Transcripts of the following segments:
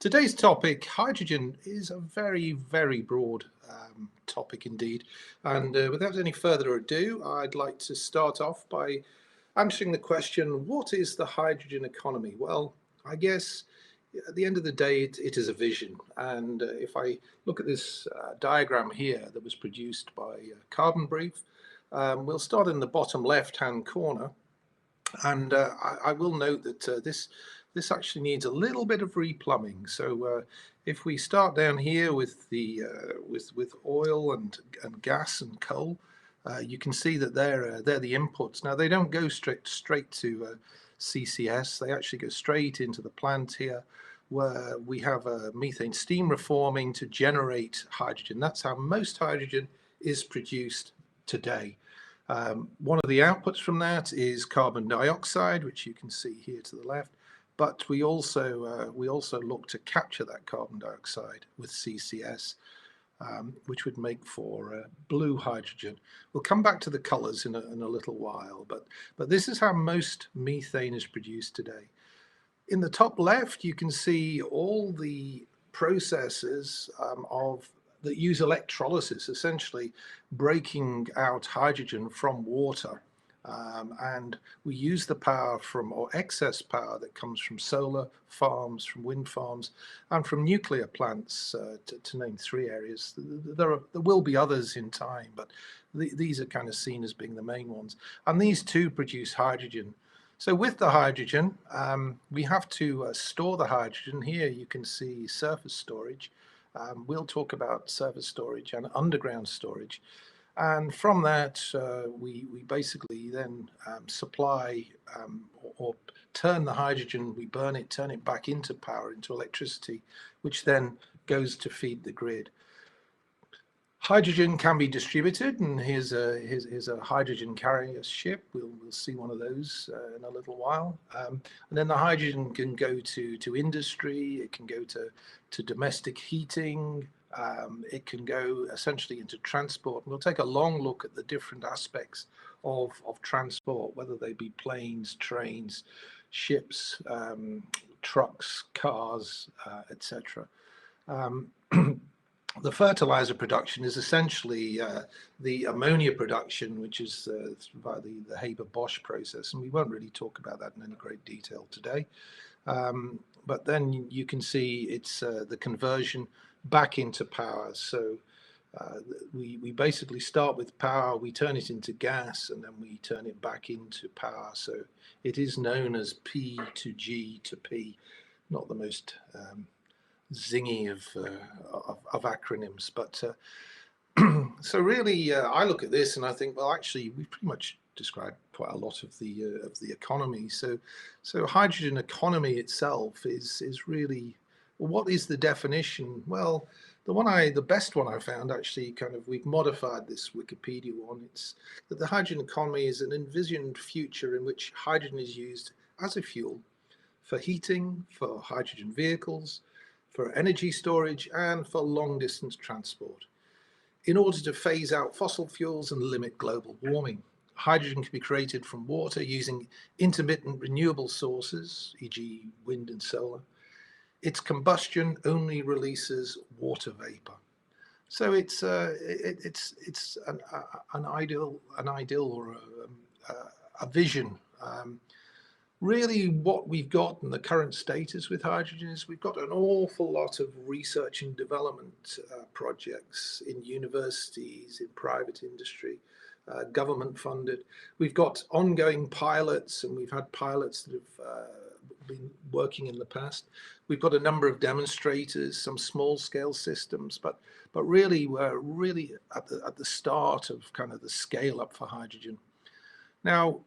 Today's topic, hydrogen, is a very, very broad topic indeed. And without any further ado, I'd like to start off by answering the question, what is the hydrogen economy? Well, I guess at the end of the day, it is a vision. And if I look at this diagram here that was produced by Carbon Brief, we'll start in the bottom left-hand corner. And I will note that this actually needs a little bit of replumbing. So if we start down here with the with oil and gas and coal, you can see that they're the inputs. Now they don't go straight to CCS. They actually go straight into the plant here, where we have methane steam reforming to generate hydrogen. That's how most hydrogen is produced today. One of the outputs from that is carbon dioxide, which you can see here to the left. But we also look to capture that carbon dioxide with CCS, which would make for blue hydrogen. We'll come back to the colours in a little while, but this is how most methane is produced today. In the top left, you can see all the processes that use electrolysis, essentially breaking out hydrogen from water. And we use the power or excess power that comes from solar farms, from wind farms, and from nuclear plants, to name three areas. There will be others in time, but these are kind of seen as being the main ones. And these two produce hydrogen. So with the hydrogen, we have to store the hydrogen. Here you can see surface storage. We'll talk about surface storage and underground storage. And from that, we basically then supply or turn the hydrogen, we burn it, turn it back into power, into electricity, which then goes to feed the grid. Hydrogen can be distributed, and here's a hydrogen carrier ship. We'll see one of those in a little while. And then the hydrogen can go to industry. It can go to domestic heating. It can go essentially into transport. We'll take a long look at the different aspects of transport, whether they be planes, trains, ships, trucks, cars, etc. The fertilizer production is essentially the ammonia production, which is via the Haber-Bosch process, and we won't really talk about that in any great detail today. But then you can see it's the conversion back into power. So we basically start with power, we turn it into gas, and then we turn it back into power. So it is known as P to G to P, not the most zingy of acronyms, but so really I look at this and I think, well, actually we've pretty much described quite a lot of the economy. So hydrogen economy itself is really, well, what is the definition? Well, the best one I found, actually, we've modified this Wikipedia one. It's that the hydrogen economy is an envisioned future in which hydrogen is used as a fuel for heating, for hydrogen vehicles, for energy storage, and for long distance transport. In order to phase out fossil fuels and limit global warming, hydrogen can be created from water using intermittent renewable sources, e.g. wind and solar. Its combustion only releases water vapor. So it's an ideal or a vision. Really what we've got in the current status with hydrogen is we've got an awful lot of research and development projects in universities, in private industry, government funded. We've got ongoing pilots, and we've had pilots that have been working in the past. We've got a number of demonstrators, some small scale systems, but really we're really at the start of kind of the scale up for hydrogen. Now,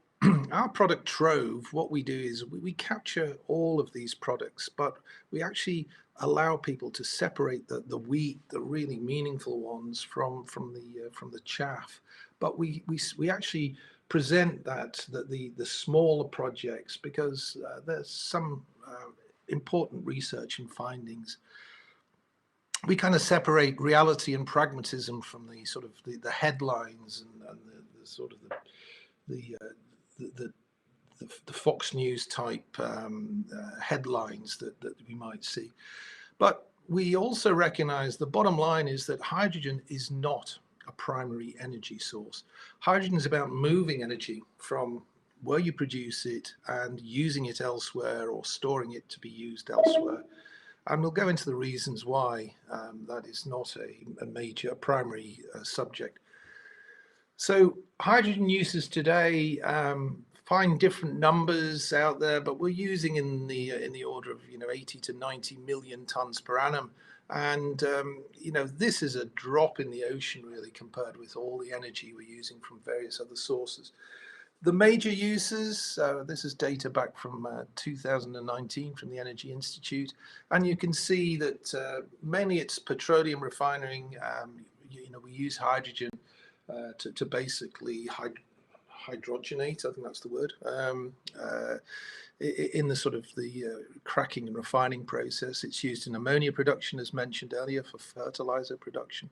our product TROVE, what we do is we capture all of these products, but we actually allow people to separate the wheat, the really meaningful ones, from the chaff. But we actually present the smaller projects, because there's some important research and findings. We kind of separate reality and pragmatism from the sort of the headlines and the sort of the Fox News type headlines that we might see. But we also recognize the bottom line is that hydrogen is not a primary energy source. Hydrogen is about moving energy from where you produce it and using it elsewhere or storing it to be used elsewhere. And we'll go into the reasons why that is not a major primary subject. So hydrogen uses today, find different numbers out there, but we're using in the order of 80 to 90 million tons per annum. And this is a drop in the ocean really compared with all the energy we're using from various other sources. The major uses, this is data back from 2019 from the Energy Institute, and you can see that mainly it's petroleum refining. We use hydrogen to basically hydrogenate, I think that's the word, in the sort of the cracking and refining process. It's used in ammonia production, as mentioned earlier, for fertilizer production,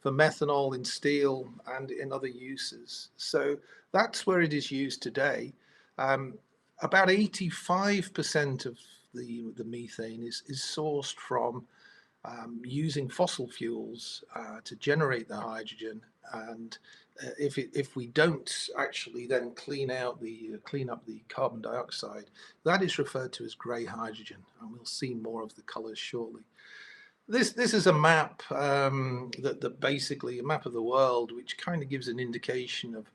for methanol in steel and in other uses. So that's where it is used today. About 85% of the methane is sourced from using fossil fuels to generate the hydrogen, and if we don't actually then clean up the carbon dioxide, that is referred to as grey hydrogen, and we'll see more of the colours shortly. This is a map that basically a map of the world, which kind of gives an indication of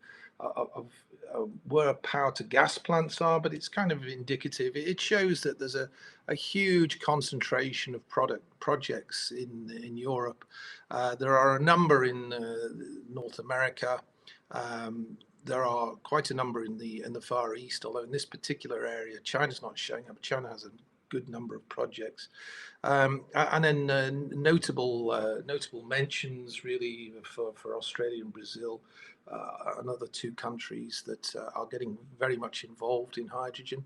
where power to gas plants are, but it's kind of indicative. It shows that there's a huge concentration of projects in Europe. There are a number in North America. There are quite a number in the Far East, although in this particular area, China's not showing up. China has a good number of projects. And then notable mentions really for Australia and Brazil, another two countries that are getting very much involved in hydrogen.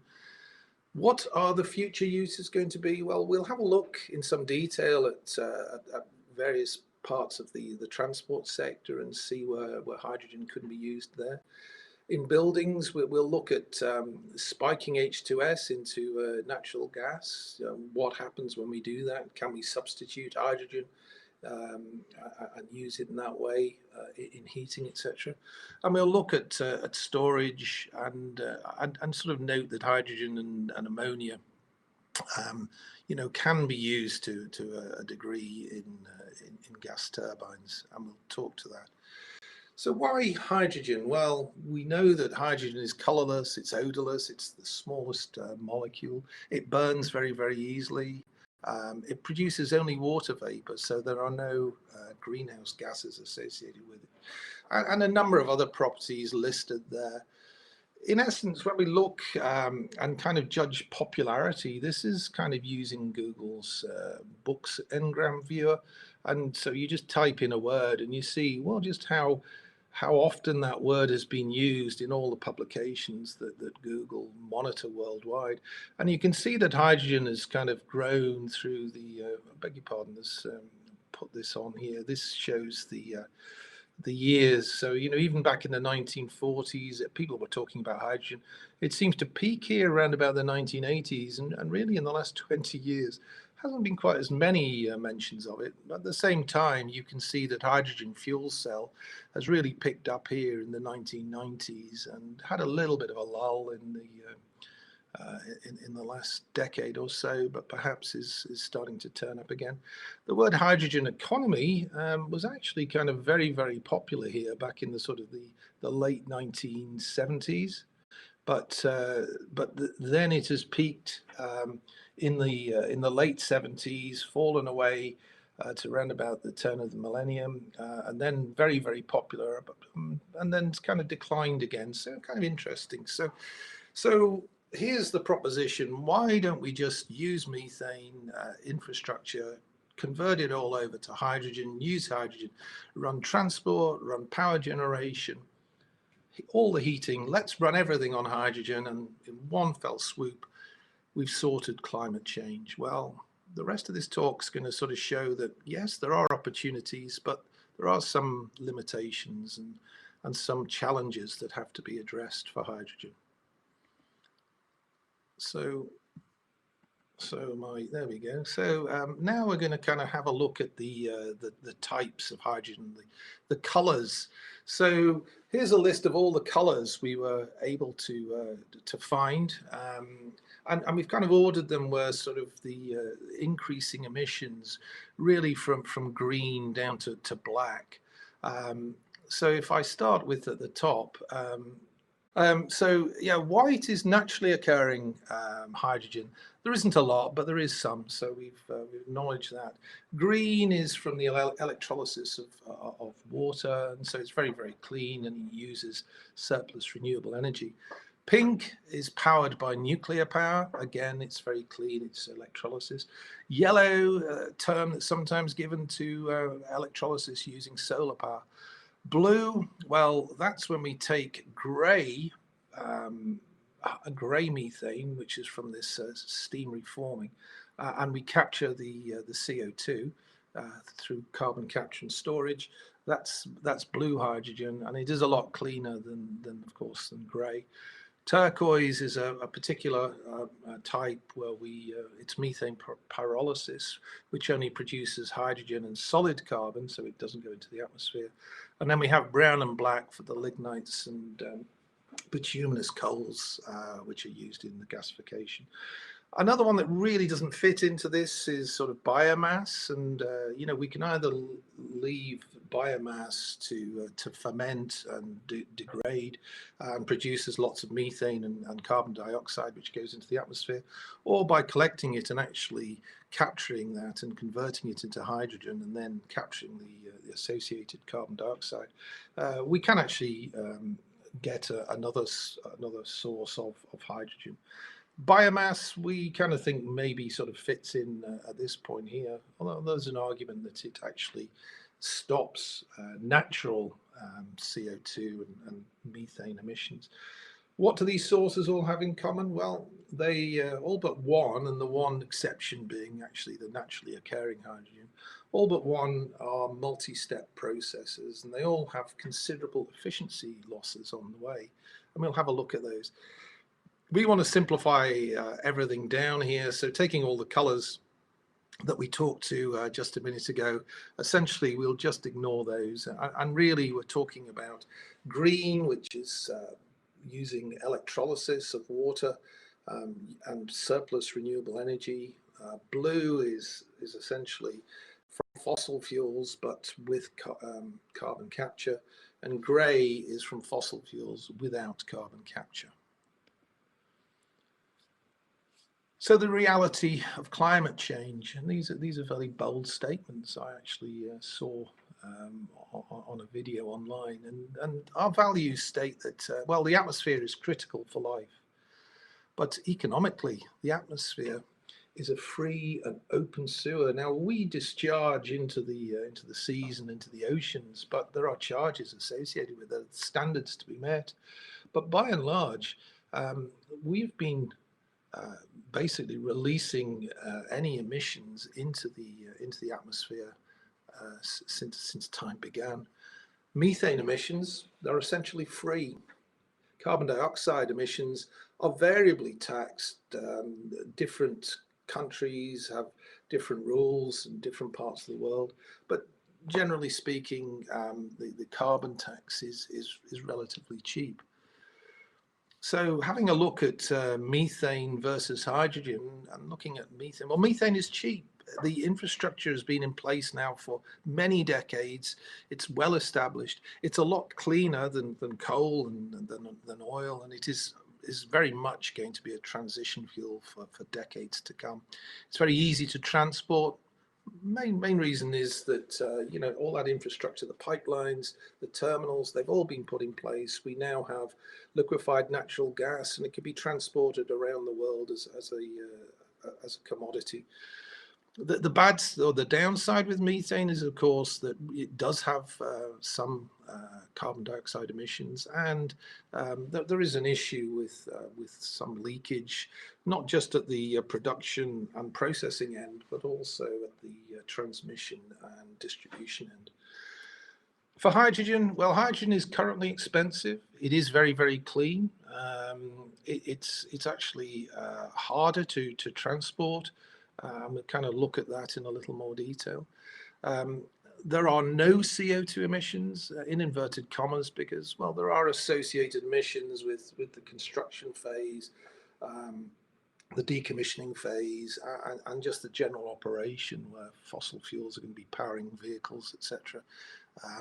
What are the future uses going to be? Well, we'll have a look in some detail at various parts of the transport sector and see where hydrogen could be used there. In buildings, we'll look at spiking H2S into natural gas. What happens when we do that? Can we substitute hydrogen and use it in that way in heating, etc.? And we'll look at storage and sort of note that hydrogen and ammonia, can be used to a degree in gas turbines, and we'll talk to that. So why hydrogen? Well, we know that hydrogen is colorless, it's odorless, it's the smallest molecule. It burns very, very easily. It produces only water vapor, so there are no greenhouse gases associated with it. And a number of other properties listed there. In essence, when we look and kind of judge popularity, this is kind of using Google's Books Ngram viewer. And so you just type in a word and you see, well, just how often that word has been used in all the publications that Google monitor worldwide. And you can see that hydrogen has kind of grown through the, I beg your pardon, let's put this on here. This shows the years. So, even back in the 1940s, people were talking about hydrogen. It seems to peak here around about the 1980s, and really in the last 20 years, hasn't been quite as many mentions of it. But at the same time, you can see that hydrogen fuel cell has really picked up here in the 1990s and had a little bit of a lull in the last decade or so, but perhaps is starting to turn up again. The word hydrogen economy was actually kind of very, very popular here back in the sort of the late 1970s, but then it has peaked in the late 70s, fallen away to around about the turn of the millennium, and then very, very popular, and then it's kind of declined again. So kind of interesting. So here's the proposition. Why don't we just use methane infrastructure, convert it all over to hydrogen, use hydrogen, run transport, run power generation, all the heating, let's run everything on hydrogen, and in one fell swoop, we've sorted climate change. Well, the rest of this talk is going to sort of show that, yes, there are opportunities, but there are some limitations and some challenges that have to be addressed for hydrogen. So There we go. So now we're going to kind of have a look at the types of hydrogen, the colors. So here's a list of all the colors we were able to find, and we've kind of ordered them where sort of the increasing emissions, really from green down to black. So if I start with at the top. So yeah, white is naturally occurring hydrogen. There isn't a lot, but there is some, so we've acknowledged that. Green is from the electrolysis of water, and so it's very, very clean and uses surplus renewable energy. Pink is powered by nuclear power. Again, it's very clean, it's electrolysis. Yellow, a term that's sometimes given to electrolysis using solar power. Blue, well, that's when we take grey, grey methane, which is from this steam reforming, and we capture the CO2 through carbon capture and storage. That's blue hydrogen, and it is a lot cleaner than of course, than grey. Turquoise is a particular type where it's methane pyrolysis, which only produces hydrogen and solid carbon, so it doesn't go into the atmosphere. And then we have brown and black for the lignites and bituminous coals, which are used in the gasification. Another one that really doesn't fit into this is sort of biomass, and we can either leave biomass to ferment and degrade and produces lots of methane and carbon dioxide, which goes into the atmosphere, or by collecting it and actually capturing that and converting it into hydrogen and then capturing the associated carbon dioxide. We can actually get another source of hydrogen. Biomass, we kind of think maybe sort of fits in at this point here, although there's an argument that it actually stops natural CO2 and methane emissions. What do these sources all have in common? Well, they all but one, and the one exception being actually the naturally occurring hydrogen, all but one are multi-step processes, and they all have considerable efficiency losses on the way, and we'll have a look at those. We want to simplify everything down here, so taking all the colors that we talked to just a minute ago, essentially we'll just ignore those, and really we're talking about green, which is using electrolysis of water and surplus renewable energy. Blue is essentially from fossil fuels but with carbon capture, and grey is from fossil fuels without carbon capture. So the reality of climate change, and these are very bold statements I actually saw on a video online, and our values state that, well, the atmosphere is critical for life, but economically the atmosphere is a free and open sewer. Now we discharge into the seas and into the oceans, but there are charges associated with it, standards to be met. But by and large, we've been basically releasing any emissions into the atmosphere since time began. Methane emissions, they're essentially free. Carbon dioxide emissions are variably taxed. Different countries have different rules in different parts of the world, but generally speaking, the carbon tax is relatively cheap. So having a look at methane versus hydrogen, and looking at methane, well, methane is cheap. The infrastructure has been in place now for many decades. It's well established. It's a lot cleaner than coal and than oil, and it is very much going to be a transition fuel for decades to come. It's very easy to transport. Main reason is that all that infrastructure, the pipelines, the terminals, they've all been put in place. We now have liquefied natural gas, and it can be transported around the world as a commodity. The bad or the downside with methane is, of course, that it does have some carbon dioxide emissions, and there is an issue with some leakage, not just at the production and processing end, but also at the transmission and distribution end. For hydrogen, well, hydrogen is currently expensive. It is very, very clean. It's actually harder to transport. We'll kind of look at that in a little more detail. Um, there are no CO2 emissions, in inverted commas, because, well, there are associated emissions with the construction phase, um, the decommissioning phase, and just the general operation where fossil fuels are going to be powering vehicles, etc.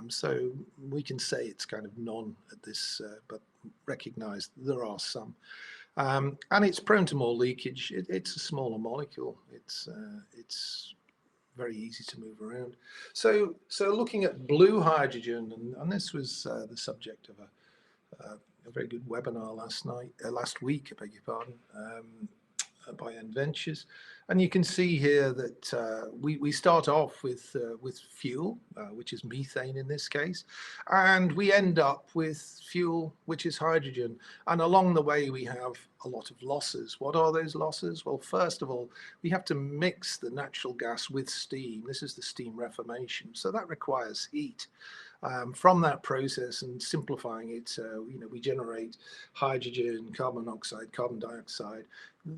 So we can say it's kind of none at this, but recognize there are some. And it's prone to more leakage. It's a smaller molecule. It's very easy to move around. So looking at blue hydrogen, and this was the subject of a very good webinar last week, I beg your pardon, by Ventures. And you can see here that we start off with fuel, which is methane in this case, and we end up with fuel, which is hydrogen. And along the way, we have a lot of losses. What are those losses? Well, first of all, we have to mix the natural gas with steam. This is the steam reformation. So that requires heat. From that process and simplifying it, we generate hydrogen, carbon monoxide, carbon dioxide.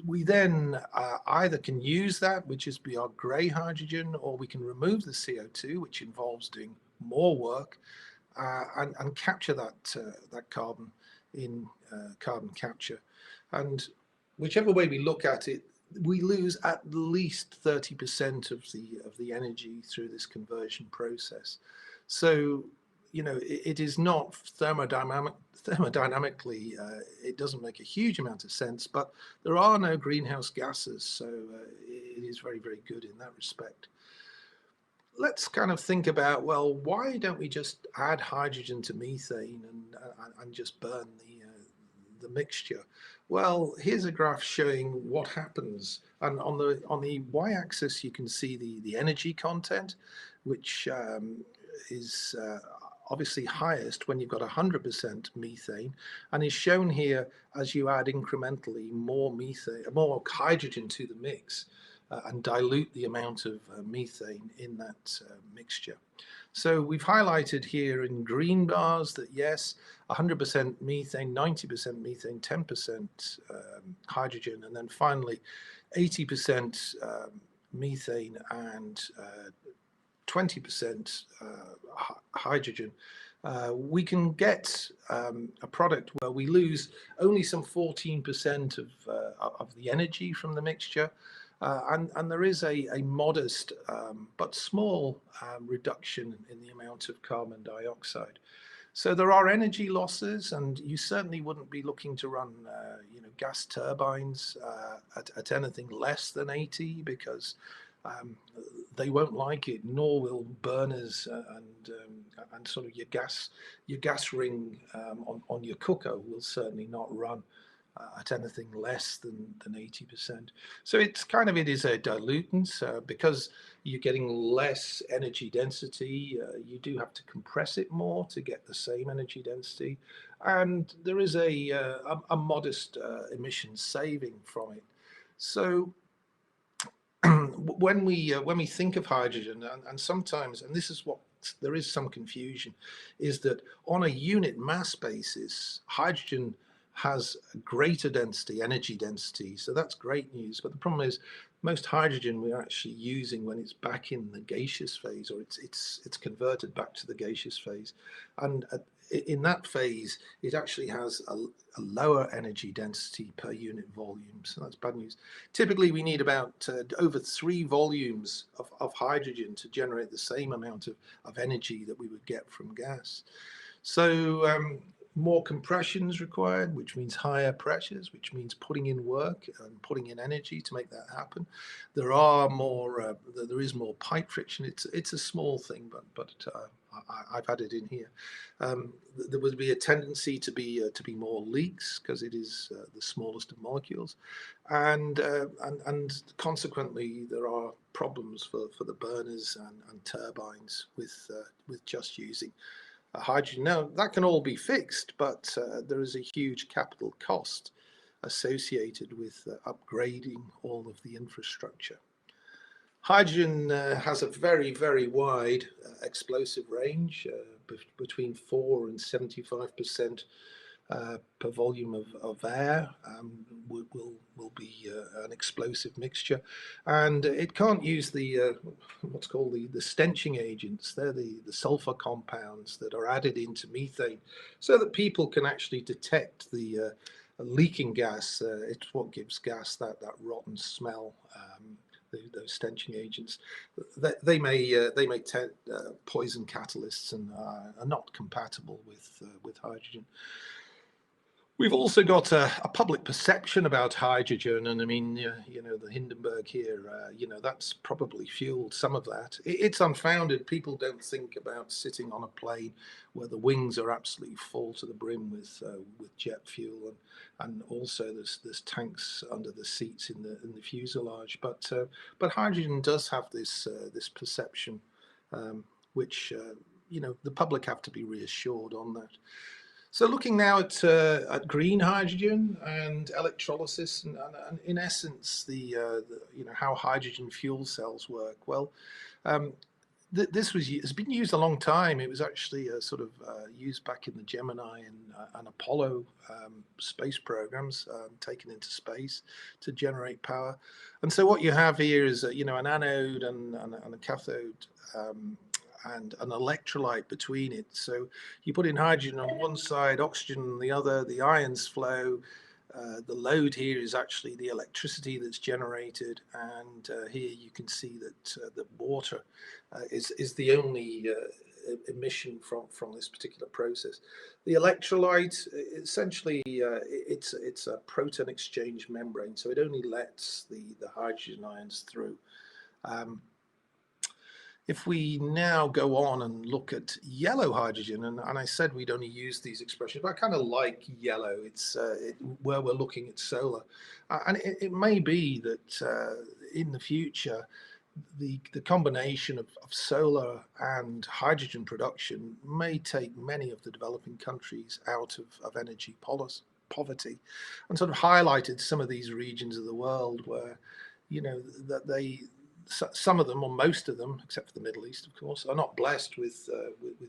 We then either can use that, which is our grey hydrogen, or we can remove the CO2, which involves doing more work, and capture that carbon in carbon capture. And whichever way we look at it, we lose at least 30% of the energy through this conversion process. So, it is not thermodynamically, it doesn't make a huge amount of sense, but there are no greenhouse gases, so it is very, very good in that respect. Let's kind of think about, well, why don't we just add hydrogen to methane and just burn the mixture? Well, here's a graph showing what happens, and on the y-axis you can see the energy content, which is obviously highest when you've got 100% methane, and is shown here as you add incrementally more hydrogen to the mix and dilute the amount of methane in that mixture. So we've highlighted here in green bars that yes, 100% methane, 90% methane, 10% hydrogen, and then finally 80% methane and 20% hydrogen. We can get a product where we lose only some 14% of the energy from the mixture, and there is a modest but small reduction in the amount of carbon dioxide. So there are energy losses, and you certainly wouldn't be looking to run gas turbines at anything less than 80, because they won't like it, nor will burners and sort of your gas ring on your cooker will certainly not run at anything less than 80%. So it is a dilutance because you're getting less energy density. You do have to compress it more to get the same energy density, and there is a modest emission saving from it. So when we think of hydrogen, and sometimes, and this is what there is some confusion, is that on a unit mass basis, hydrogen has a greater density, energy density. So that's great news. But the problem is, most hydrogen we're actually using when it's back in the gaseous phase, or it's converted back to the gaseous phase, and in that phase, it actually has a lower energy density per unit volume. So that's bad news. Typically, we need about over 3 volumes of hydrogen to generate the same amount of energy that we would get from gas. So more compression is required, which means higher pressures, which means putting in work and putting in energy to make that happen. There is more pipe friction. It's a small thing, but I've had it in here. There would be a tendency to be more leaks, because it is the smallest of molecules, and consequently there are problems for the burners and turbines with just using hydrogen. Now that can all be fixed, but there is a huge capital cost associated with upgrading all of the infrastructure. Hydrogen has a very, very wide explosive range. between 4 and 75% per volume of air will be an explosive mixture, and it can't use the what's called the stenching agents. They're the sulfur compounds that are added into methane, so that people can actually detect the leaking gas. It's what gives gas that rotten smell. Those stenching agents, they may poison catalysts and are not compatible with hydrogen. We've also got a public perception about hydrogen, and I mean, you know, the Hindenburg here, you know, that's probably fueled some of that. It's unfounded. People don't think about sitting on a plane where the wings are absolutely full to the brim with jet fuel, and also there's tanks under the seats in the fuselage. But hydrogen does have this perception, which you know, the public have to be reassured on that. So looking now at green hydrogen and electrolysis, and in essence, the you know, how hydrogen fuel cells work. Well, this has been used a long time. It was actually sort of used back in the Gemini and Apollo space programs, taken into space to generate power. And so what you have here is you know, an anode and a cathode. And an electrolyte between it. So you put in hydrogen on one side, oxygen on the other, the ions flow. The load here is actually the electricity that's generated, and here you can see that the water is the only emission from this particular process. The electrolyte, essentially, it's a proton exchange membrane, so it only lets the hydrogen ions through. If we now go on and look at yellow hydrogen, and I said we'd only use these expressions, but I kind of like yellow. It's where we're looking at solar. And it may be that in the future, the combination of solar and hydrogen production may take many of the developing countries out of energy poverty, and sort of highlighted some of these regions of the world where, you know, that some of them, or most of them, except for the Middle East, of course, are not blessed with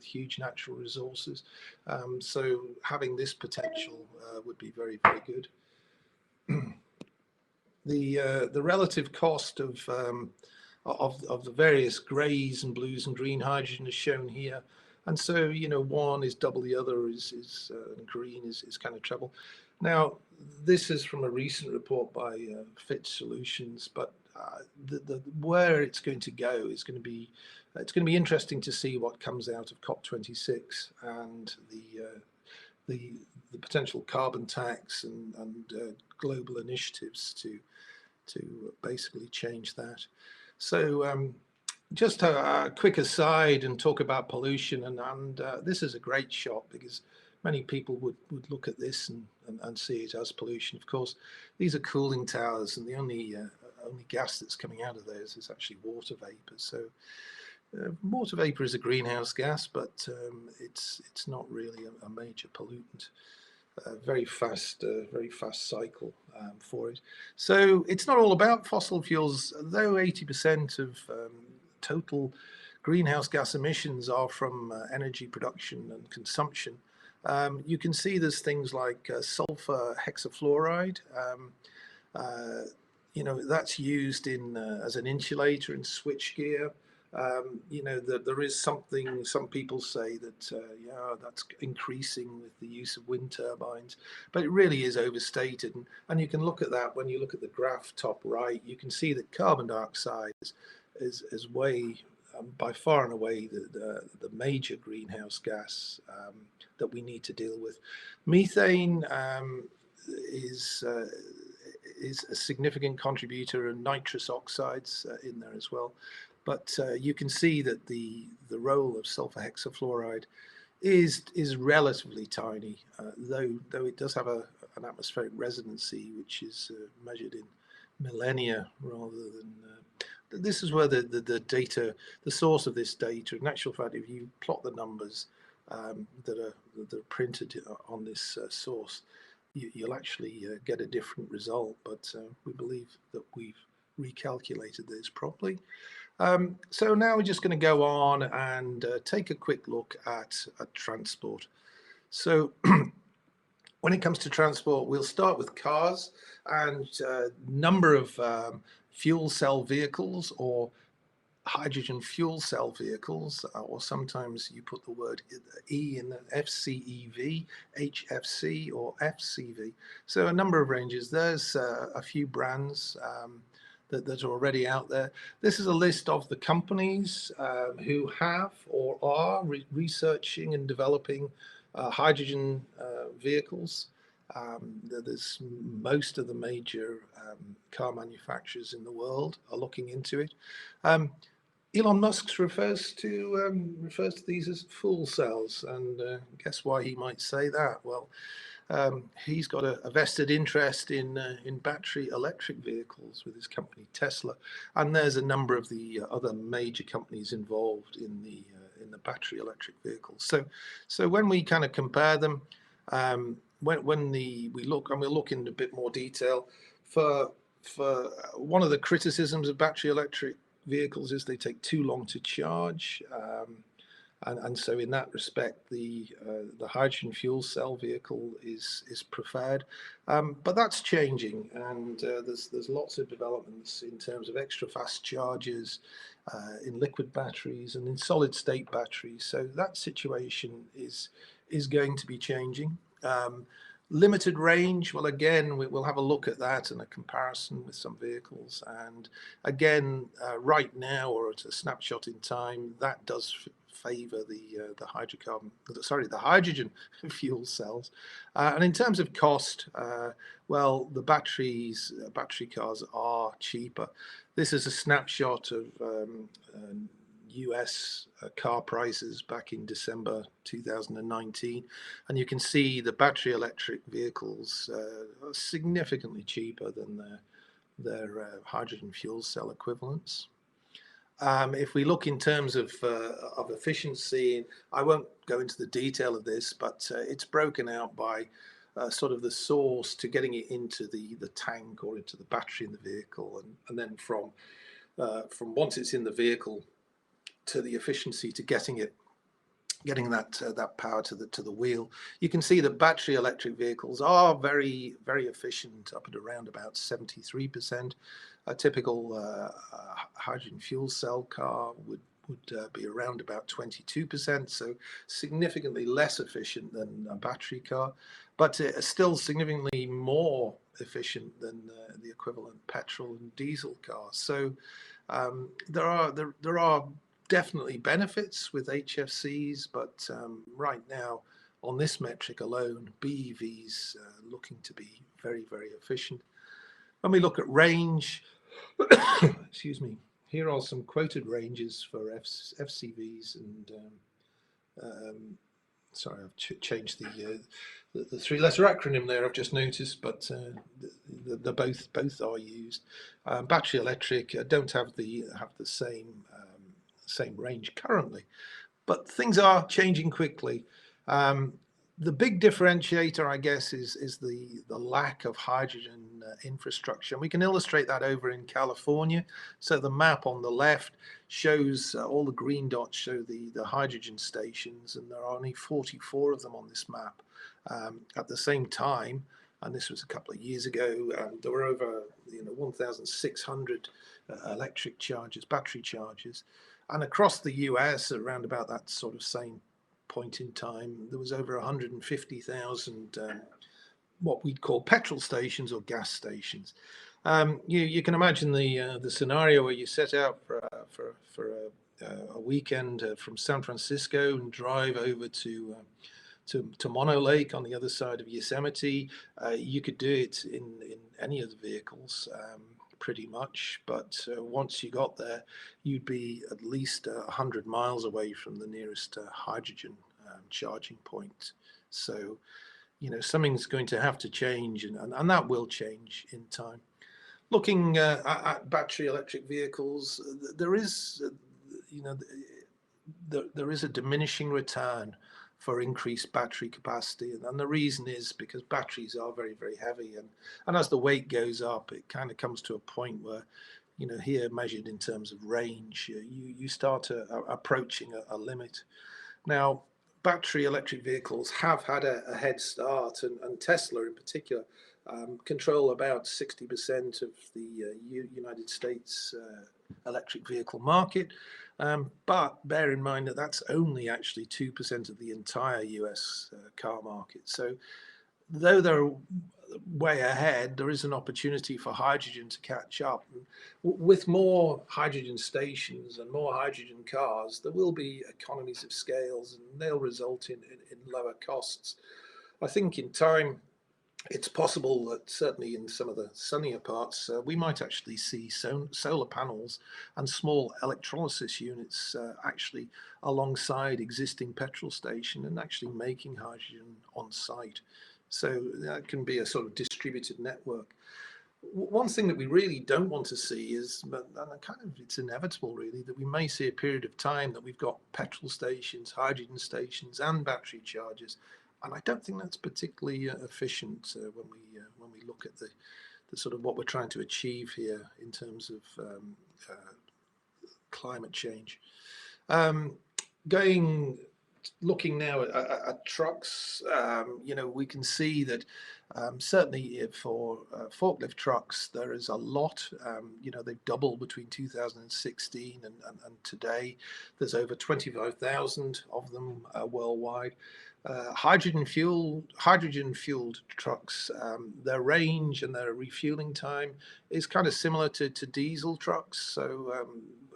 huge natural resources. So having this potential would be very, very good. The relative cost of the various greys and blues and green hydrogen is shown here. And so, you know, one is double the other, and green is kind of treble. Now, this is from a recent report by Fit Solutions, but where it's going to go is going to be, it's going to be interesting to see what comes out of COP26 and the potential carbon tax and global initiatives to basically change that. So just a quick aside and talk about pollution, and this is a great shot because many people would look at this and see it as pollution. Of course, these are cooling towers, and the only gas that's coming out of those is actually water vapor. So water vapor is a greenhouse gas, but it's not really a major pollutant. Very fast cycle for it. So it's not all about fossil fuels, though 80% of total greenhouse gas emissions are from energy production and consumption. You can see there's things like sulfur hexafluoride. You know, that's used in as an insulator in switchgear. You know, that there is something, some people say that, yeah, that's increasing with the use of wind turbines, but it really is overstated. And you can look at that when you look at the graph top right, you can see that carbon dioxide is way, by far and away, the major greenhouse gas that we need to deal with. Methane is a significant contributor, and nitrous oxides in there as well. But you can see that the role of sulfur hexafluoride is relatively tiny, though it does have an atmospheric residency, which is measured in millennia rather than. This is where the data, the source of this data. In actual fact, if you plot the numbers that are printed on this source, you'll actually get a different result. But we believe that we've recalculated this properly. So now we're just going to go on and take a quick look at transport. So when it comes to transport, we'll start with cars and number of fuel cell vehicles or hydrogen fuel cell vehicles, or sometimes you put the word E in the FCEV, HFC, or FCV. So a number of ranges. There's a few brands that are already out there. This is a list of the companies who have or are researching and developing hydrogen vehicles. There's most of the major car manufacturers in the world are looking into it. Elon Musk refers to these as fuel cells, and guess why he might say that? Well, he's got a vested interest in battery electric vehicles with his company Tesla, and there's a number of the other major companies involved in the battery electric vehicles. So when we kind of compare them, we look, and we'll look in a bit more detail. For one of the criticisms of battery electric vehicles is they take too long to charge, and so in that respect the hydrogen fuel cell vehicle is preferred, but that's changing, and there's lots of developments in terms of extra fast chargers in liquid batteries and in solid state batteries, so that situation is going to be changing. Limited range, well, again, we'll have a look at that and a comparison with some vehicles. And again, right now, or at a snapshot in time, that does favor the hydrogen fuel cells. And in terms of cost, well, the battery cars are cheaper. This is a snapshot of US car prices back in December 2019, and you can see the battery electric vehicles are significantly cheaper than their hydrogen fuel cell equivalents. If we look in terms of efficiency, I won't go into the detail of this, but it's broken out by sort of the source to getting it into the tank or into the battery in the vehicle, and then from once it's in the vehicle to the efficiency to getting that power to the wheel. You can see that battery electric vehicles are very, very efficient, up at around about 73%. A typical hydrogen fuel cell car would be around about 22%, so significantly less efficient than a battery car, but still significantly more efficient than the equivalent petrol and diesel cars. So there are definitely benefits with HFCs, but right now on this metric alone, BEVs looking to be very, very efficient. When we look at range, excuse me, here are some quoted ranges for FCVs, and sorry, I've changed the three-letter acronym there, I've just noticed, but they're both are used. Battery electric don't have the same range currently, but things are changing quickly. The big differentiator, I guess, is the lack of hydrogen infrastructure. We can illustrate that over in California. So the map on the left shows all the green dots show the hydrogen stations, and there are only 44 of them on this map. At the same time, and this was a couple of years ago, there were over 1,600 electric chargers, battery chargers. And across the US, around about that sort of same point in time, there was over 150,000 what we'd call petrol stations or gas stations. You can imagine the scenario where you set out for a weekend from San Francisco and drive over to Mono Lake on the other side of Yosemite. You could do it in any of the vehicles. Pretty much, but once you got there, you'd be at least 100 miles away from the nearest hydrogen charging point. So, something's going to have to change, and that will change in time. Looking at battery electric vehicles, there is a diminishing return for increased battery capacity, and the reason is because batteries are very, very heavy, and as the weight goes up, it kind of comes to a point where here measured in terms of range, you start approaching a limit. Now, battery electric vehicles have had a head start, and Tesla in particular control about 60% of the United States electric vehicle market. But bear in mind that that's only actually 2% of the entire US car market. So though they're way ahead, there is an opportunity for hydrogen to catch up. With more hydrogen stations and more hydrogen cars, there will be economies of scales, and they'll result in lower costs. I think in time, it's possible that certainly in some of the sunnier parts, we might actually see solar panels and small electrolysis units actually alongside existing petrol station and actually making hydrogen on site. So that can be a sort of distributed network. One thing that we really don't want to see is, and kind of it's inevitable really, that we may see a period of time that we've got petrol stations, hydrogen stations, and battery chargers, and I don't think that's particularly efficient when we look at the sort of what we're trying to achieve here in terms of climate change. Looking now at trucks, we can see that certainly for forklift trucks, there is a lot. They've doubled between 2016 and today. There's over 25,000 of them worldwide. Hydrogen fueled trucks, their range and their refueling time is kind of similar to diesel trucks. So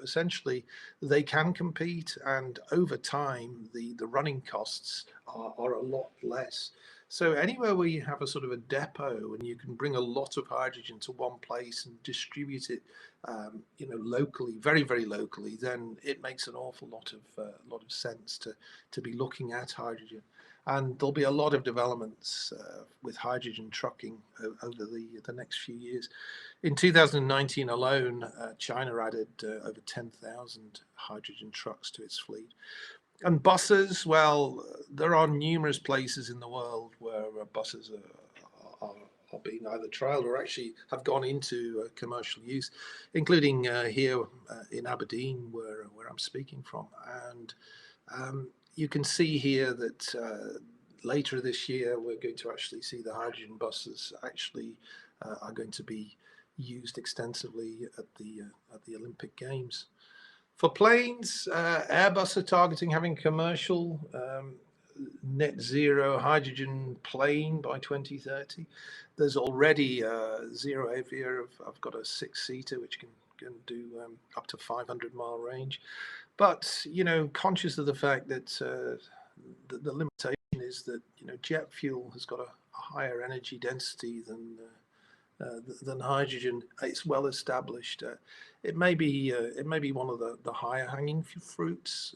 essentially they can compete, and over time the running costs are a lot less. So anywhere where you have a sort of a depot and you can bring a lot of hydrogen to one place and distribute it, locally, very, very locally, then it makes an awful lot of sense to be looking at hydrogen. And there'll be a lot of developments with hydrogen trucking over the next few years. In 2019 alone, China added over 10,000 hydrogen trucks to its fleet. And buses, well, there are numerous places in the world where buses are being either trialed or actually have gone into commercial use, including here in Aberdeen, where I'm speaking from. And you can see here that later this year we're going to actually see the hydrogen buses actually are going to be used extensively at the Olympic Games. For planes, Airbus are targeting having commercial net zero hydrogen plane by 2030. There's already Zero Avia. I've got a 6-seater which can do up to 500-mile range. But conscious of the fact that the limitation is that jet fuel has got a higher energy density than hydrogen. It's well established. It may be one of the higher hanging fruits.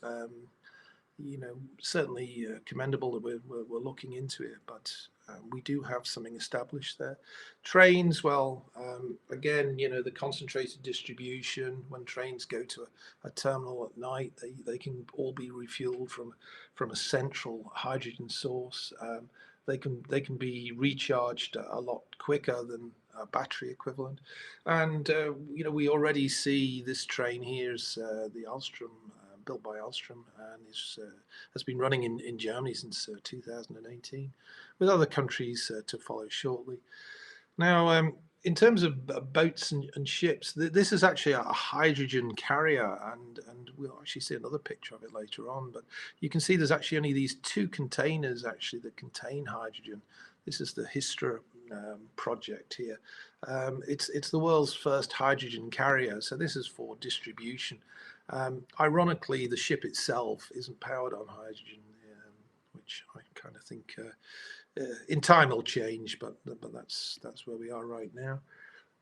Certainly commendable that we're looking into it, but we do have something established there. Trains, well, again, the concentrated distribution. When trains go to a terminal at night, they can all be refueled from a central hydrogen source. They can be recharged a lot quicker than a battery equivalent. And we already see this train here is the Alstom, built by Alstom, and has been running in Germany since 2018, with other countries to follow shortly. Now, in terms of boats and ships, this is actually a hydrogen carrier, and we'll actually see another picture of it later on. But you can see there's actually only these 2 containers actually that contain hydrogen. This is the Hystra project here. It's the world's first hydrogen carrier, so this is for distribution. Ironically, the ship itself isn't powered on hydrogen, which I kind of think in time will change, but that's where we are right now.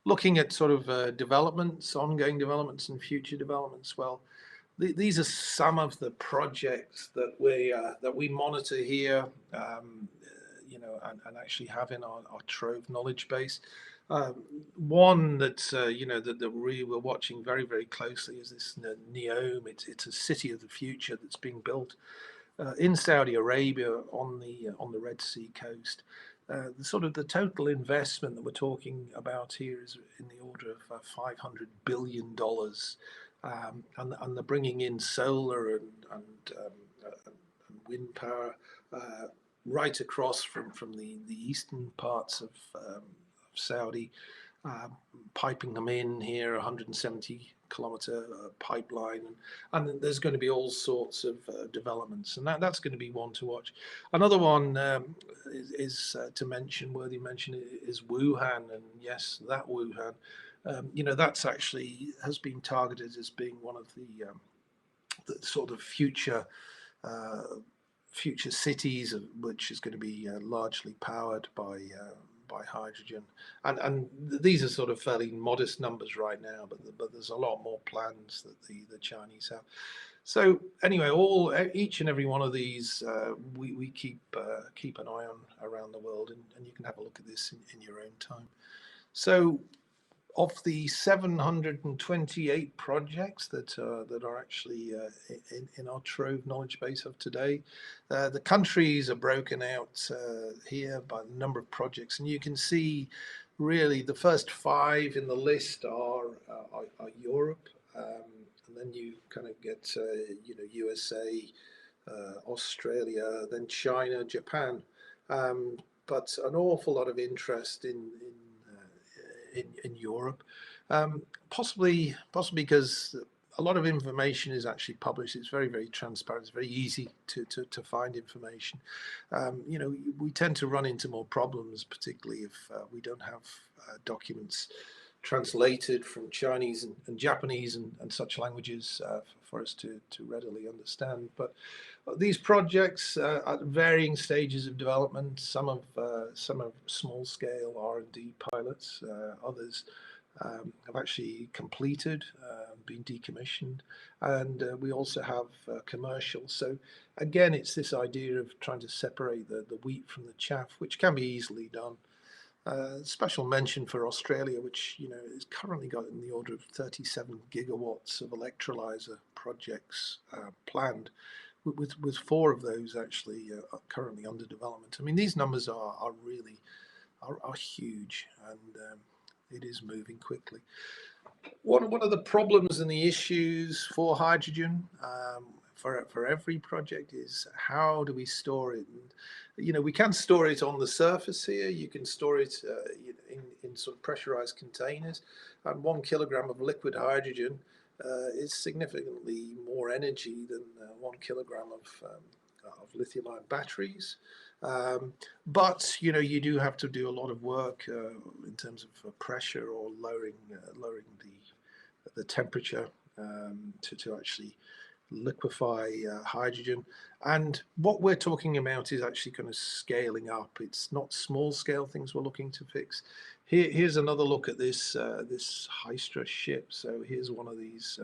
Looking at sort of developments, ongoing developments and future developments, well, these are some of the projects that we monitor here, and actually have in our TROVE knowledge base. One that that we were watching very, very closely is this NEOM. It's a city of the future that's being built in Saudi Arabia on the Red Sea coast. the sort of the total investment that we're talking about here is in the order of $500 billion. And they're bringing in solar and wind power right across from the eastern parts of Saudi, piping them in here, 170-kilometer pipeline, and there's going to be all sorts of developments, and that's going to be one to watch. Another one is to mention, worthy mention, is Wuhan, and yes, that Wuhan, that's actually has been targeted as being one of the sort of future cities, which is going to be largely powered by hydrogen, and these are sort of fairly modest numbers right now, but there's a lot more plans that the Chinese have. So anyway, each and every one of these we keep an eye on around the world, and you can have a look at this in your own time. So of the 728 projects that are actually in our TROVE knowledge base of today, the countries are broken out here by the number of projects, and you can see really the first 5 in the list are Europe, and then you kind of get USA, Australia, then China, Japan, but an awful lot of interest in Europe, possibly because a lot of information is actually published. It's very, very transparent. It's very easy to find information. We tend to run into more problems, particularly if we don't have documents translated from Chinese and Japanese and such languages for us to readily understand. But these projects at varying stages of development. Some of small scale R&D pilots. Others have actually completed, been decommissioned, and we also have commercial. So again, it's this idea of trying to separate the wheat from the chaff, which can be easily done. Special mention for Australia, which is currently got in the order of 37 gigawatts of electrolyzer projects planned, with 4 of those actually currently under development. I mean, these numbers are really huge, and it is moving quickly. One of the problems and the issues for hydrogen for every project is how do we store it? And, we can store it on the surface here. You can store it in sort of pressurized containers, and 1 kilogram of liquid hydrogen is significantly more energy than 1 kilogram of lithium-ion batteries. But you do have to do a lot of work in terms of pressure or lowering the temperature to actually liquefy hydrogen. And what we're talking about is actually kind of scaling up. It's not small scale things we're looking to fix. Here's another look at this high-stress ship. So here's one of these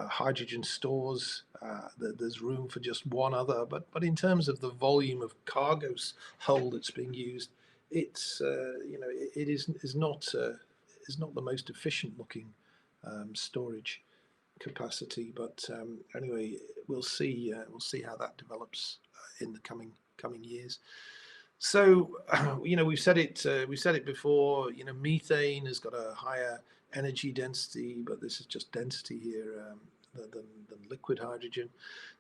hydrogen stores. There's room for just one other, but in terms of the volume of cargo hold that's being used, it's it is not the most efficient looking storage capacity. But anyway, we'll see how that develops in the coming years. So we've said it before. Methane has got a higher energy density, but this is just density here than liquid hydrogen.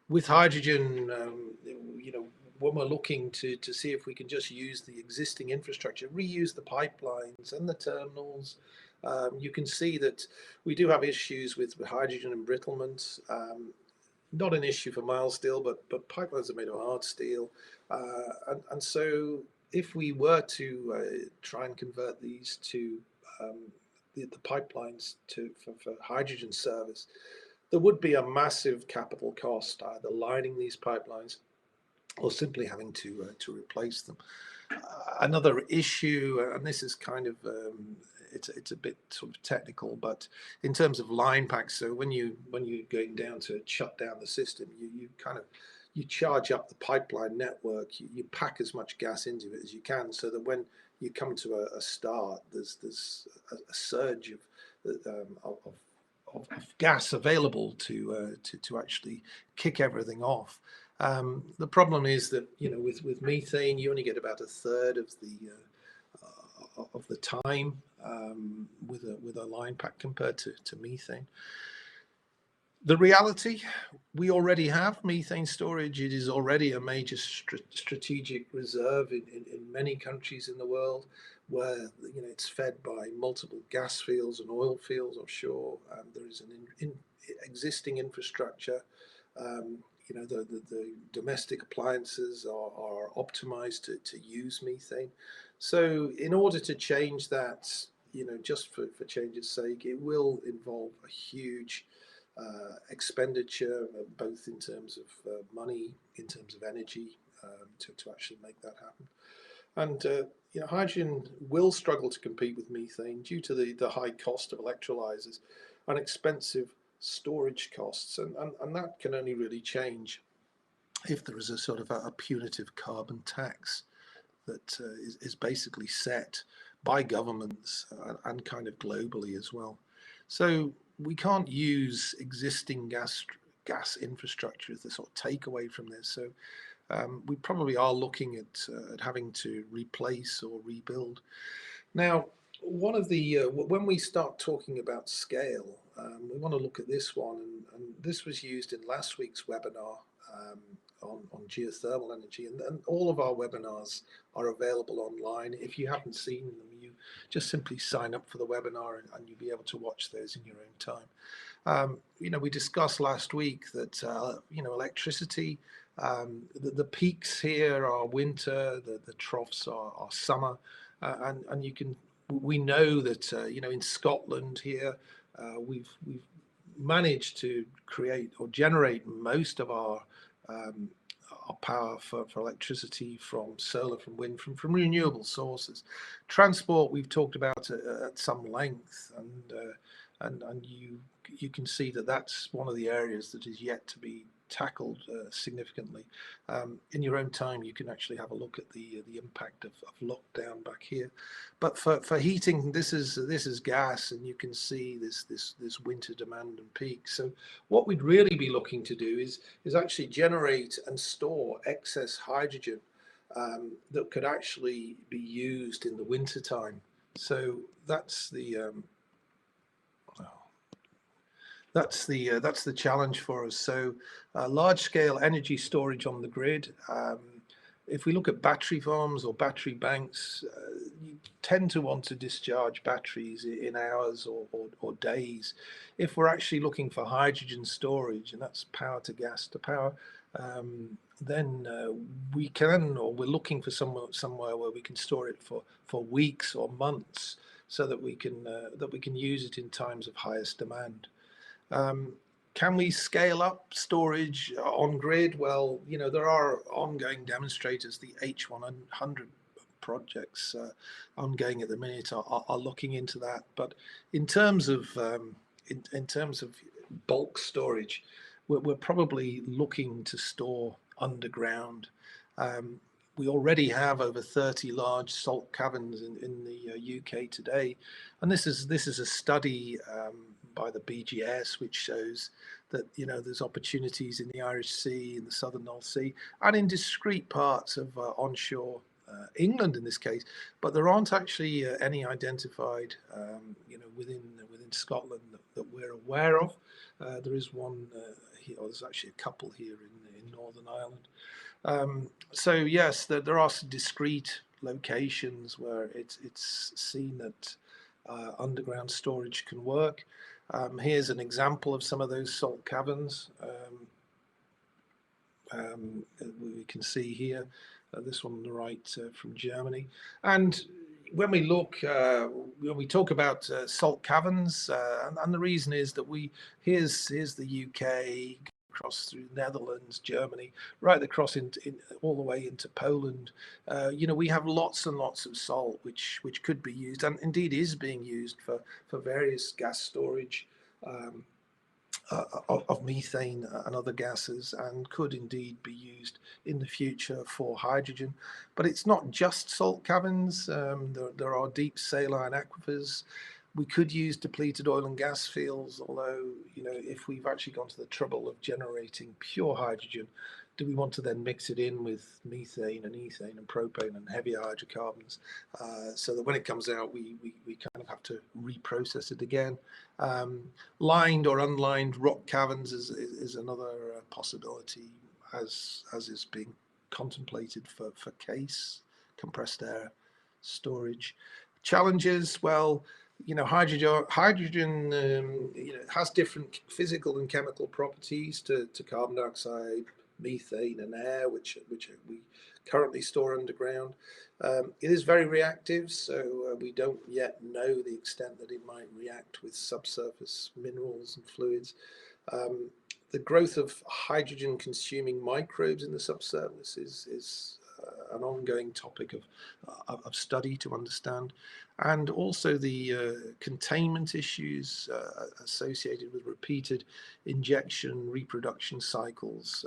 With hydrogen, when we're looking to see if we can just use the existing infrastructure, reuse the pipelines and the terminals, you can see that we do have issues with hydrogen embrittlement. Not an issue for mild steel, but pipelines are made of hard steel, and so if we were to try and convert these to the pipelines for hydrogen service, there would be a massive capital cost, either lining these pipelines or simply having to replace them. Another issue, and this is kind of it's a bit sort of technical, but in terms of line packs, so when you're going down to shut down the system, you charge up the pipeline network. You pack as much gas into it as you can, so that when you come to a start, there's a surge of gas available to actually kick everything off. The problem is that, with methane, you only get about a third of the time with a line pack compared to methane. The reality, we already have methane storage. It is already a major strategic reserve in many countries in the world, where it's fed by multiple gas fields and oil fields offshore. There is an existing infrastructure. The domestic appliances are optimized to use methane. So in order to change that, just for change's sake, it will involve a huge expenditure, both in terms of money, in terms of energy, to actually make that happen. And hydrogen will struggle to compete with methane due to the high cost of electrolyzers and expensive storage costs, and that can only really change if there is a sort of a punitive carbon tax that is basically set by governments and kind of globally as well. So we can't use existing gas infrastructure as the sort of takeaway from this. So we probably are looking at having to replace or rebuild. Now, one of the when we start talking about scale, we want to look at this one, and this was used in last week's webinar on geothermal energy, and all of our webinars are available online. If you haven't seen them, you just simply sign up for the webinar and you'll be able to watch those in your own time. We discussed last week that electricity, the peaks here are winter, the troughs are summer, and we know that in Scotland here we've managed to create or generate most of our power for electricity from solar, from wind, from renewable sources. Transport we've talked about at some length, and you can see that that's one of the areas that is yet to be tackled significantly. In your own time, you can actually have a look at the impact of lockdown back here. But for heating, this is gas, and you can see this winter demand and peak. So what we'd really be looking to do is actually generate and store excess hydrogen that could actually be used in the winter time. So that's the challenge for us. So large-scale energy storage on the grid. If we look at battery farms or battery banks, you tend to want to discharge batteries in hours or days. If we're actually looking for hydrogen storage, and that's power to gas to power, then we're looking for somewhere where we can store it for weeks or months, so that we can use it in times of highest demand. Can we scale up storage on grid? Well, there are ongoing demonstrators. The H100 projects ongoing at the minute are looking into that. But in terms of bulk storage, we're probably looking to store underground. We already have over 30 large salt caverns in the UK today, and this is a study by the BGS, which shows that there's opportunities in the Irish Sea, in the southern North Sea, and in discrete parts of onshore England in this case. But there aren't actually any identified, within Scotland that we're aware of. There is one here, or there's actually a couple here in Northern Ireland. So yes, there are some discrete locations where it's seen that underground storage can work. Here's an example of some of those salt caverns. We can see here, this one on the right from Germany. And when we talk about salt caverns, and the reason is that here's the UK, across through Netherlands, Germany, right across all the way into Poland. We have lots and lots of salt which could be used, and indeed is being used for various gas storage of methane and other gases, and could indeed be used in the future for hydrogen. But it's not just salt caverns. There are deep saline aquifers. We could use depleted oil and gas fields, although if we've actually gone to the trouble of generating pure hydrogen do we want to then mix it in with methane and ethane and propane and heavier hydrocarbons, so that when it comes out, we kind of have to reprocess it again? Lined or unlined rock caverns is another possibility, as is being contemplated for CASE, compressed air storage. Challenges, well, hydrogen has different physical and chemical properties to carbon dioxide, methane, and air, which we currently store underground. It is very reactive, so we don't yet know the extent that it might react with subsurface minerals and fluids. The growth of hydrogen-consuming microbes in the subsurface is an ongoing topic of study to understand, and also the containment issues associated with repeated injection reproduction cycles,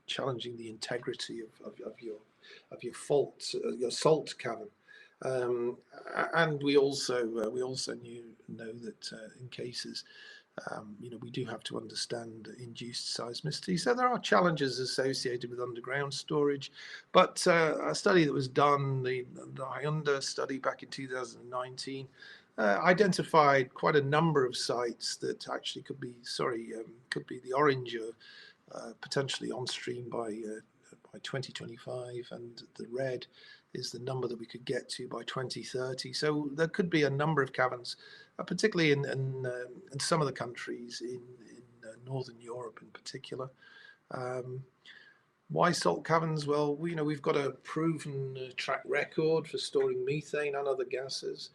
challenging the integrity of your your salt cavern. And we also know that in cases, we do have to understand induced seismicity. So there are challenges associated with underground storage, but a study that was done, the Hyundai study back in 2019, identified quite a number of sites that actually could be the orange, potentially on stream by 2025, and the red is the number that we could get to by 2030. So there could be a number of caverns, particularly in some of the countries in Northern Europe in particular. Why salt caverns? Well, we've got a proven track record for storing methane and other gases.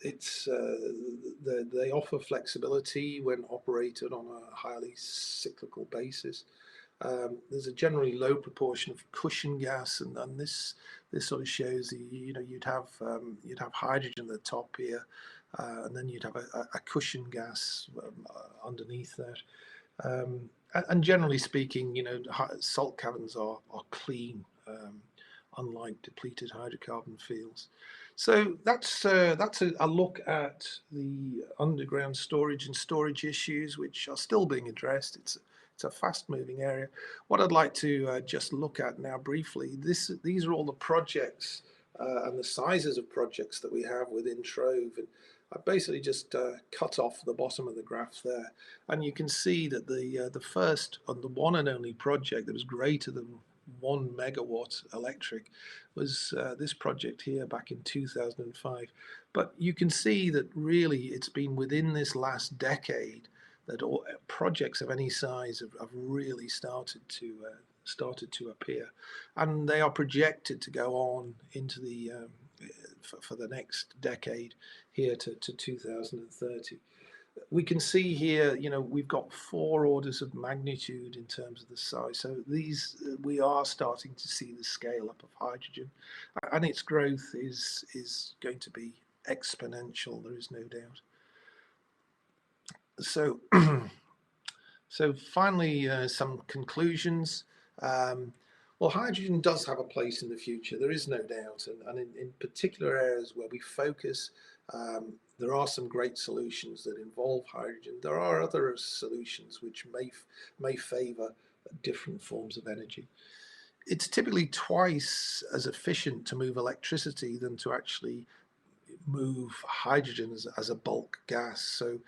They offer flexibility when operated on a highly cyclical basis. There's a generally low proportion of cushion gas, and this sort of shows you'd have hydrogen at the top here, and then you'd have a cushion gas underneath that. And generally speaking, salt caverns are clean, unlike depleted hydrocarbon fields. So that's a look at the underground storage and storage issues, which are still being addressed. It's a fast-moving area. What I'd like to just look at now briefly, these are all the projects and the sizes of projects that we have within TROVE. And I basically just cut off the bottom of the graph there, and you can see that the first and the one and only project that was greater than 1 megawatt electric was this project here back in 2005. But you can see that really it's been within this last decade that all projects of any size have really started to appear, and they are projected to go on into the for the next decade here to 2030. We can see here, we've got 4 orders of magnitude in terms of the size. So we are starting to see the scale up of hydrogen, and its growth is going to be exponential. There is no doubt. So, so finally, some conclusions. Well, hydrogen does have a place in the future. There is no doubt, and in particular areas where we focus, there are some great solutions that involve hydrogen. There are other solutions which may favour different forms of energy. It's typically twice as efficient to move electricity than to actually move hydrogen as a bulk gas. So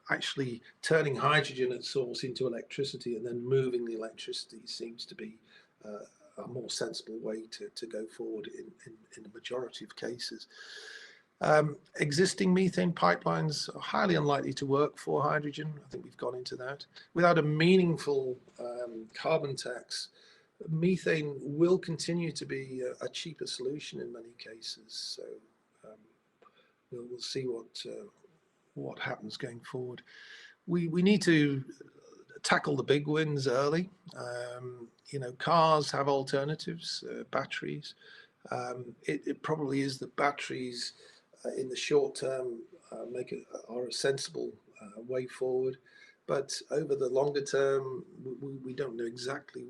actually turning hydrogen at source into electricity and then moving the electricity seems to be a more sensible way to go forward in the majority of cases. Existing methane pipelines are highly unlikely to work for hydrogen. I think we've gone into that. Without a meaningful carbon tax, methane will continue to be a cheaper solution in many cases. So we'll see what happens going forward. We need to tackle the big wins early. Cars have alternatives, batteries. It probably is that batteries in the short term are a sensible way forward, but over the longer term, we don't know exactly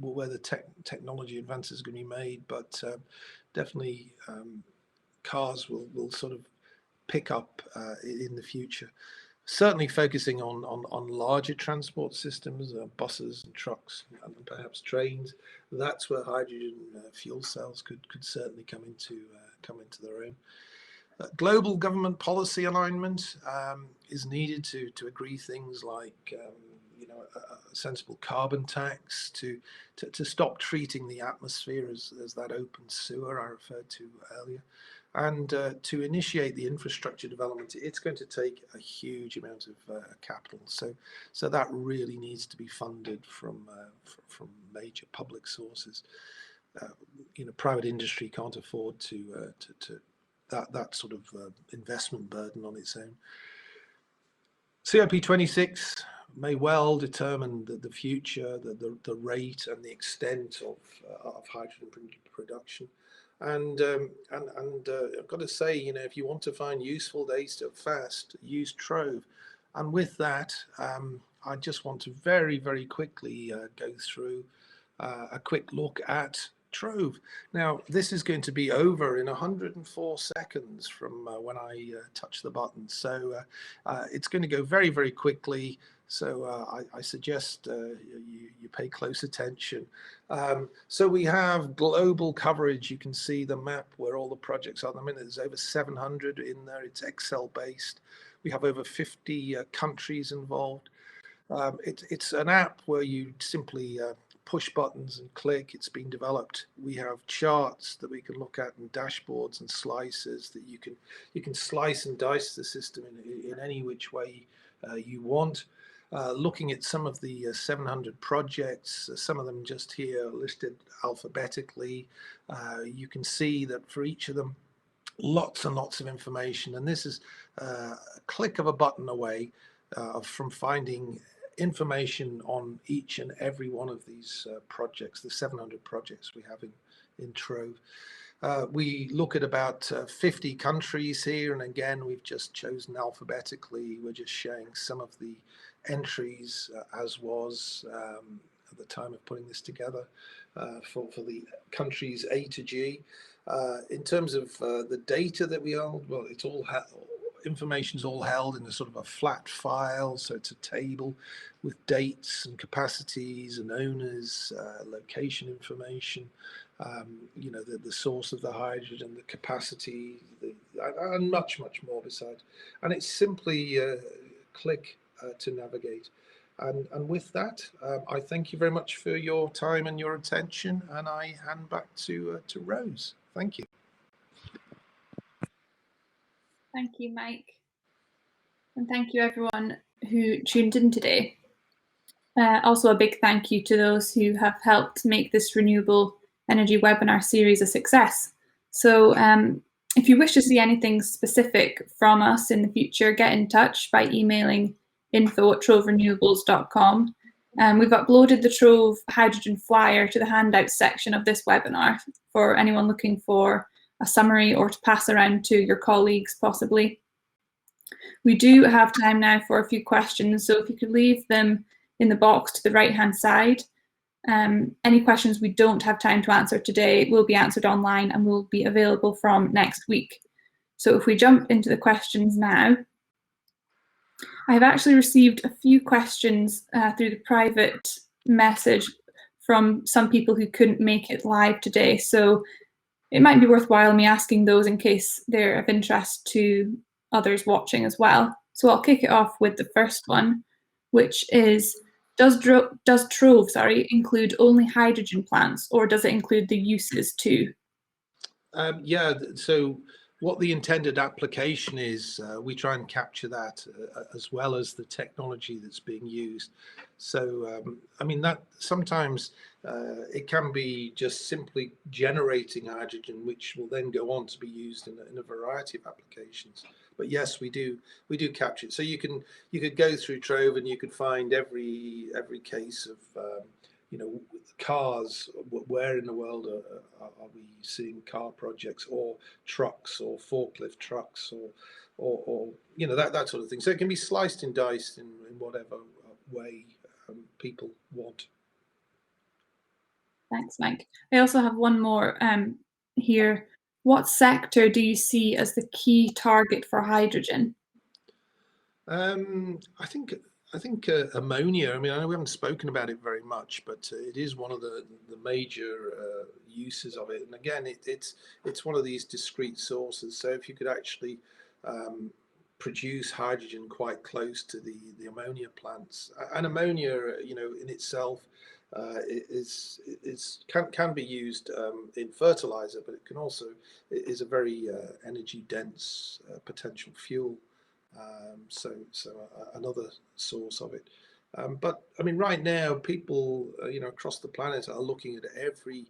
where the technology advances are going to be made, but definitely cars will sort of pick up in the future. certainly focusing on larger transport systems, buses and trucks and perhaps trains. That's where hydrogen fuel cells could certainly come into their own. Global government policy alignment is needed to agree things like a sensible carbon tax to stop treating the atmosphere as that open sewer I referred to earlier. And to initiate the infrastructure development, it's going to take a huge amount of capital. So that really needs to be funded from major public sources. Private industry can't afford to that sort of investment burden on its own. COP26 may well determine the future, the rate and the extent of hydrogen production. And I've got to say, if you want to find useful data fast, use TROVE. And with that, I just want to very, very quickly go through a quick look at TROVE. Now, this is going to be over in 104 seconds from when I touch the button. So it's going to go very, very quickly. So I suggest you pay close attention. So we have global coverage. You can see the map where all the projects are. I mean, there's over 700 in there. It's Excel based. We have over 50 countries involved. It's an app where you simply push buttons and click. It's been developed. We have charts that we can look at and dashboards and slices that you can slice and dice the system in any which way you want. Looking at some of the 700 projects, some of them just here listed alphabetically, you can see that for each of them, lots and lots of information. And this is a click of a button away from finding information on each and every one of these projects, the 700 projects we have in TROVE. We look at about 50 countries here, and again, we've just chosen alphabetically. We're just showing some of the entries as was at the time of putting this together for the countries A to G. In terms of the data that we hold, well, it's all information is all held in a sort of a flat file, so it's a table with dates and capacities and owners, location information, the source of the hydrogen, the capacity, and much more besides. And it's simply click to navigate. And with that, I thank you very much for your time and your attention, and I hand back to Rose. Thank you. Thank you, Mike. And thank you everyone who tuned in today. Also a big thank you to those who have helped make this renewable energy webinar series a success. So if you wish to see anything specific from us in the future, get in touch by emailing info@troverenewables.com. We've uploaded the TROVE Hydrogen flyer to the handouts section of this webinar for anyone looking for a summary or to pass around to your colleagues possibly. We do have time now for a few questions, so if you could leave them in the box to the right-hand side. Any questions we don't have time to answer today will be answered online and will be available from next week. So if we jump into the questions now, I've actually received a few questions through the private message from some people who couldn't make it live today. So it might be worthwhile me asking those in case they're of interest to others watching as well. So I'll kick it off with the first one, which is, does TROVE include only hydrogen plants, or does it include the uses too? Yeah, so what the intended application is, we try and capture that as well as the technology that's being used. So, I mean, that sometimes it can be just simply generating hydrogen, which will then go on to be used in a variety of applications. But yes, we do capture it. So you could go through TROVE and you could find every case of cars. Where in the world are we seeing car projects, or trucks, or forklift trucks, or that sort of thing. So it can be sliced and diced in whatever way people want. Thanks, Mike. I also have one more here. What sector do you see as the key target for hydrogen? I think ammonia. I mean, I know we haven't spoken about it very much, but it is one of the major uses of it. And again, it's one of these discrete sources. So if you could actually produce hydrogen quite close to the ammonia plants, and ammonia, in itself can be used in fertilizer, but it can also is a very energy dense potential fuel. So another source of it. But I mean, right now, people across the planet are looking at every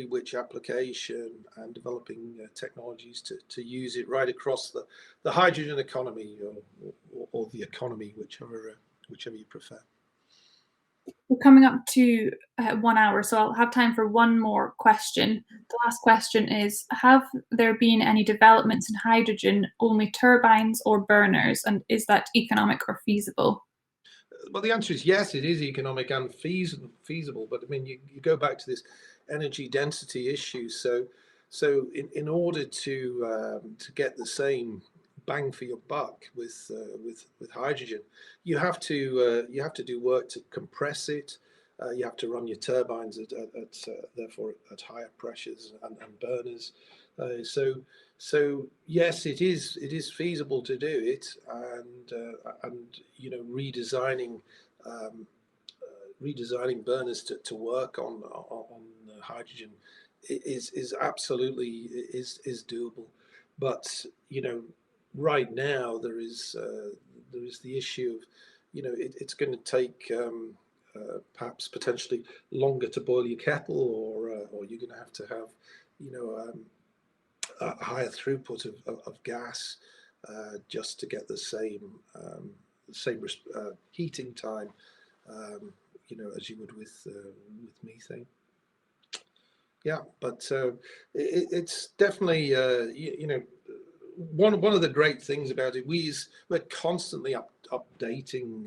which application and developing technologies to use it right across the hydrogen economy or the economy, whichever you prefer. We're coming up to 1 hour, so I'll have time for one more question. The last question is, have there been any developments in hydrogen, only turbines or burners, and is that economic or feasible? Well, the answer is yes, it is economic and feasible. But I mean, you go back to this energy density issue. So in order to get the same bang for your buck with hydrogen, you have to do work to compress it. You have to run your turbines therefore at higher pressures and burners. So yes, it is feasible to do it, and redesigning burners to work on hydrogen is absolutely is doable. But right now there is the issue of it's going to take perhaps potentially longer to boil your kettle, or you're going to have a higher throughput of gas just to get the same heating time, as you would with methane. Yeah, but it's definitely one of the great things about it. We're constantly updating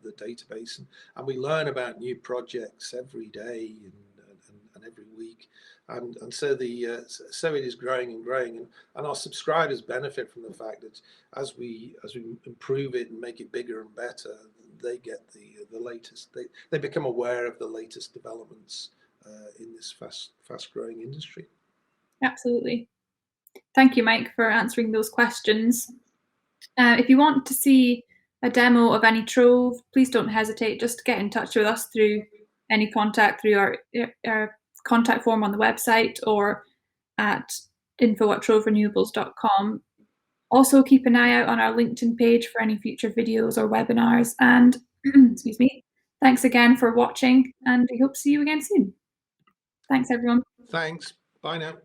the database, and we learn about new projects every day and every week, and so so it is growing and growing, and our subscribers benefit from the fact that as we improve it and make it bigger and better, they get the latest. They become aware of the latest developments in this fast growing industry. Absolutely. Thank you, Mike, for answering those questions. If you want to see a demo of any Trove, please don't hesitate. Just get in touch with us through any contact through our contact form on the website or at info@troverenewables.com. Also, keep an eye out on our LinkedIn page for any future videos or webinars. And excuse me, thanks again for watching, and we hope to see you again soon. Thanks, everyone. Thanks. Bye now.